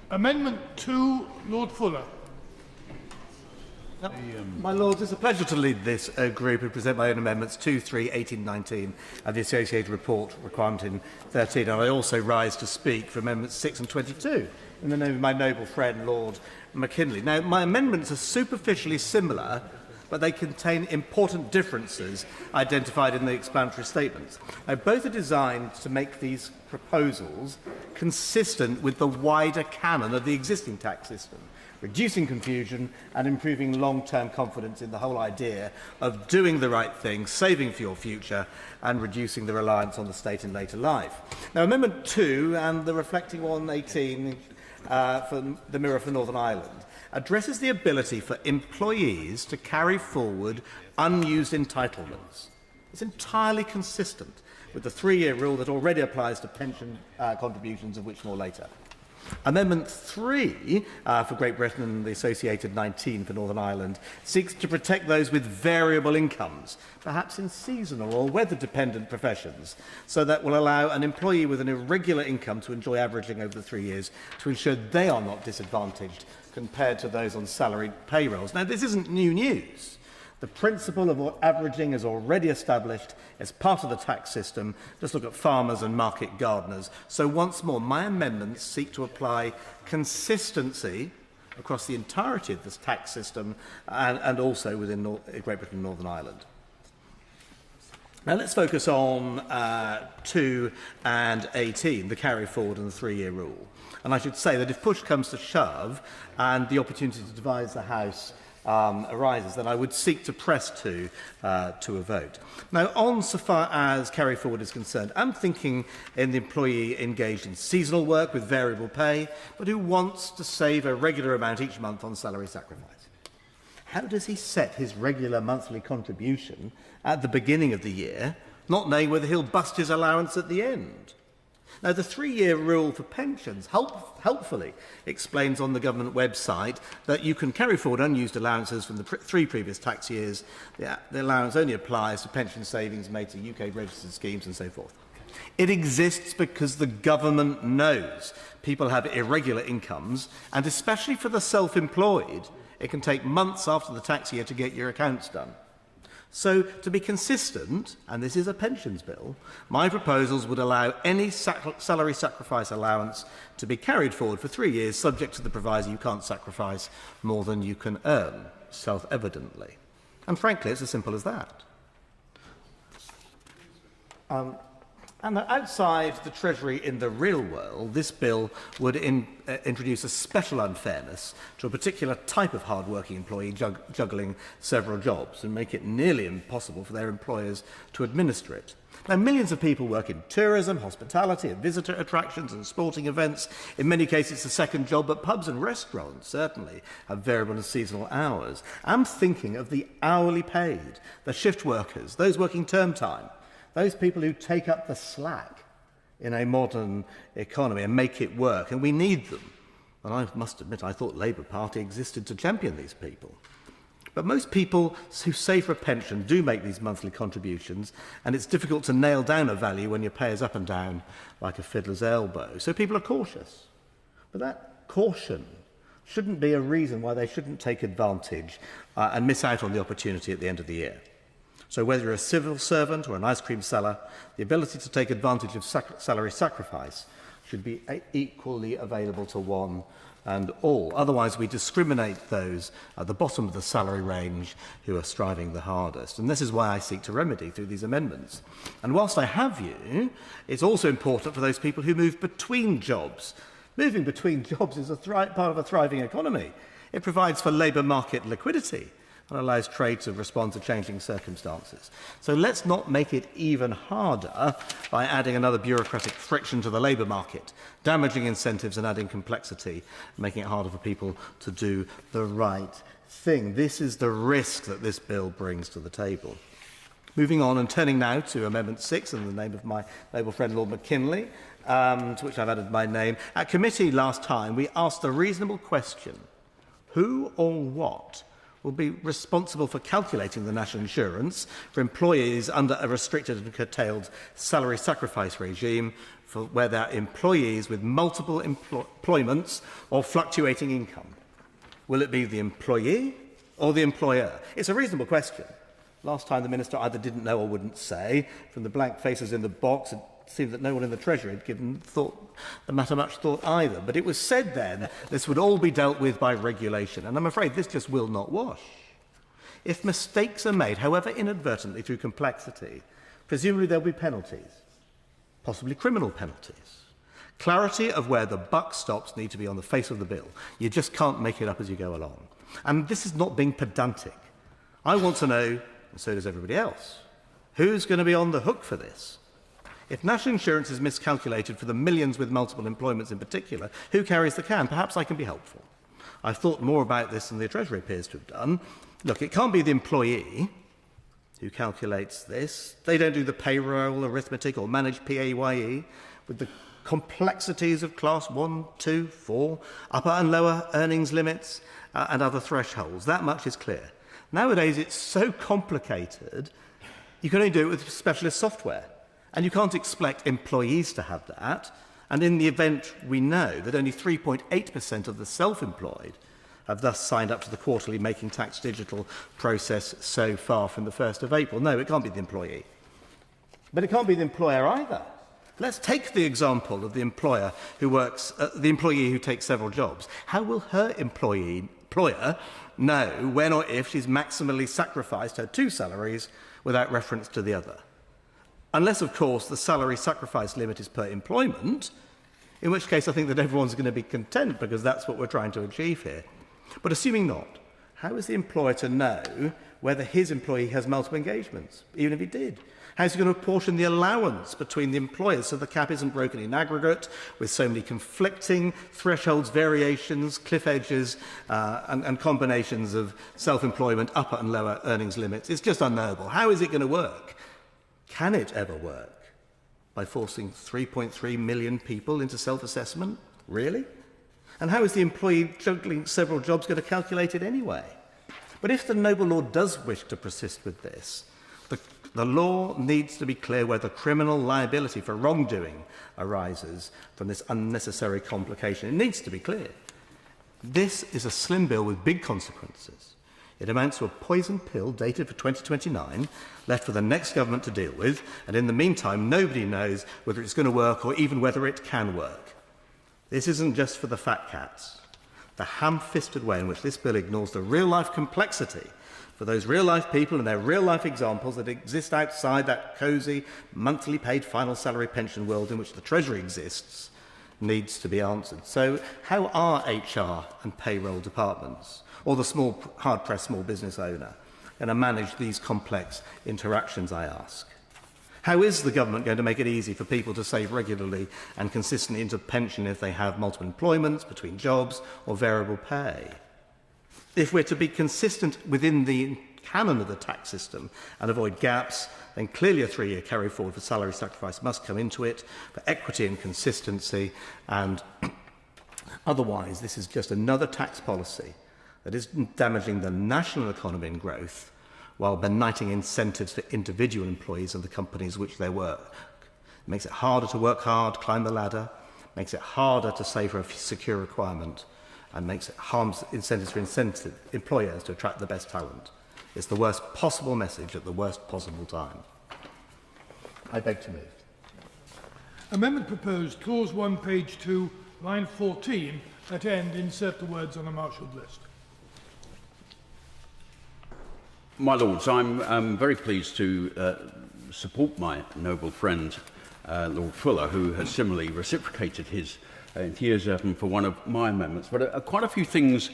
Amendment 2, Lord Fuller. My Lords, it's a pleasure to lead this group and present my own amendments 2, 3, 18, 19 and the associated report requirement in 13. And I also rise to speak for amendments 6 and 22 in the name of my noble friend Lord McKinley. Now, my amendments are superficially similar, but they contain important differences identified in the explanatory statements. Now, both are designed to make these proposals consistent with the wider canon of the existing tax system, reducing confusion and improving long-term confidence in the whole idea of doing the right thing, saving for your future and reducing the reliance on the state in later life. Now, Amendment 2 and the reflecting one 18 for the Mirror for Northern Ireland addresses the ability for employees to carry forward unused entitlements. It's entirely consistent with the 3-year rule that already applies to pension contributions, of which more later. Amendment 3 for Great Britain and the associated 19 for Northern Ireland seeks to protect those with variable incomes, perhaps in seasonal or weather-dependent professions, so that will allow an employee with an irregular income to enjoy averaging over the 3 years to ensure they are not disadvantaged compared to those on salaried payrolls. Now, this isn't new news. The principle of averaging is already established as part of the tax system. Just look at farmers and market gardeners. So once more, my amendments seek to apply consistency across the entirety of this tax system and also within Great Britain and Northern Ireland. Now let's focus on 2 and 18, the carry forward and the 3-year rule. And I should say that if push comes to shove and the opportunity to devise the House arises, then I would seek to press to a vote. Now, on so far as carry forward is concerned, I'm thinking in the employee engaged in seasonal work with variable pay, but who wants to save a regular amount each month on salary sacrifice. How does he set his regular monthly contribution at the beginning of the year, not knowing whether he'll bust his allowance at the end? Now, the 3-year rule for pensions helpfully explains on the government website that you can carry forward unused allowances from the 3 previous tax years. The allowance only applies to pension savings made to UK registered schemes and so forth. It exists because the government knows people have irregular incomes, and especially for the self-employed, it can take months after the tax year to get your accounts done. So, to be consistent, and this is a pensions bill, my proposals would allow any salary sacrifice allowance to be carried forward for 3 years, subject to the proviso you can't sacrifice more than you can earn, self-evidently. And frankly, it's as simple as that. And outside the Treasury in the real world, this bill would introduce a special unfairness to a particular type of hard-working employee juggling several jobs and make it nearly impossible for their employers to administer it. Now, millions of people work in tourism, hospitality, and visitor attractions and sporting events. In many cases, it's a second job, but pubs and restaurants certainly have variable and seasonal hours. I'm thinking of the hourly paid, the shift workers, those working term time, those people who take up the slack in a modern economy and make it work, and we need them. And I must admit, I thought Labour Party existed to champion these people. But most people who save for a pension do make these monthly contributions, and it's difficult to nail down a value when your pay is up and down like a fiddler's elbow. So people are cautious. But that caution shouldn't be a reason why they shouldn't take advantage and miss out on the opportunity at the end of the year. So whether you're a civil servant or an ice cream seller, the ability to take advantage of salary sacrifice should be equally available to one and all. Otherwise, we discriminate those at the bottom of the salary range who are striving the hardest. And this is why I seek to remedy through these amendments. And whilst I have you, it's also important for those people who move between jobs. Moving between jobs is part of a thriving economy. It provides for labour market liquidity and allows trade to respond to changing circumstances. So let's not make it even harder by adding another bureaucratic friction to the labour market, damaging incentives and adding complexity, making it harder for people to do the right thing. This is the risk that this bill brings to the table. Moving on and turning now to Amendment 6 in the name of my noble friend Lord McKinley, to which I've added my name. At committee last time, we asked the reasonable question, who or what will be responsible for calculating the national insurance for employees under a restricted and curtailed salary sacrifice regime for where they're employees with multiple employments or fluctuating income? Will it be the employee or the employer? It's a reasonable question. Last time the Minister either didn't know or wouldn't say. From the blank faces in the box, it seemed that no one in the Treasury had given the matter much thought either. But it was said then this would all be dealt with by regulation, and I'm afraid this just will not wash. If mistakes are made, however inadvertently, through complexity, presumably there'll be penalties, possibly criminal penalties. Clarity of where the buck stops need to be on the face of the bill. You just can't make it up as you go along. And this is not being pedantic. I want to know, and so does everybody else, who's going to be on the hook for this? If national insurance is miscalculated for the millions with multiple employments in particular, who carries the can? Perhaps I can be helpful. I've thought more about this than the Treasury appears to have done. Look, it can't be the employee who calculates this. They don't do the payroll arithmetic or manage PAYE with the complexities of class 1, 2, 4, upper and lower earnings limits and other thresholds. That much is clear. Nowadays, it's so complicated, you can only do it with specialist software. And you can't expect employees to have that. And in the event we know that only 3.8% of the self-employed have thus signed up to the quarterly Making Tax Digital process so far from the 1st of April. No, it can't be the employee. But it can't be the employer either. Let's take the example of the employer who works, the employee who takes several jobs. How will her employer know when or if she's maximally sacrificed her two salaries without reference to the other? Unless, of course, the salary sacrifice limit is per employment, in which case I think that everyone's going to be content because that's what we're trying to achieve here. But assuming not, how is the employer to know whether his employee has multiple engagements, even if he did? How is he going to apportion the allowance between the employers so the cap isn't broken in aggregate with so many conflicting thresholds, variations, cliff edges and combinations of self-employment, upper and lower earnings limits? It's just unknowable. How is it going to work? Can it ever work? By forcing 3.3 million people into self-assessment? Really? And how is the employee juggling several jobs going to calculate it anyway? But if the noble law does wish to persist with this, the law needs to be clear whether criminal liability for wrongdoing arises from this unnecessary complication. It needs to be clear. This is a slim bill with big consequences. It amounts to a poison pill dated for 2029, left for the next government to deal with, and in the meantime, nobody knows whether it's going to work or even whether it can work. This isn't just for the fat cats. The ham-fisted way in which this bill ignores the real-life complexity for those real-life people and their real-life examples that exist outside that cosy, monthly paid final salary pension world in which the Treasury exists needs to be answered. So how are HR and payroll departments, or the small, hard-pressed small business owner, going to manage these complex interactions, I ask? How is the government going to make it easy for people to save regularly and consistently into pension if they have multiple employments, between jobs, or variable pay? If we're to be consistent within the canon of the tax system and avoid gaps, then clearly a 3-year carry forward for salary sacrifice must come into it for equity and consistency, and otherwise this is just another tax policy that is damaging the national economy and growth while benighting incentives for individual employees and the companies which they work. It makes it harder to work hard, climb the ladder, makes it harder to save for a secure requirement, and makes it harms incentives for employers to attract the best talent. It's the worst possible message at the worst possible time. I beg to move. Amendment proposed, clause 1, page 2, line 14, at end, insert the words on a marshalled list. My Lords, I'm very pleased to support my noble friend, Lord Fuller, who has similarly reciprocated his enthusiasm for one of my amendments. But quite a few things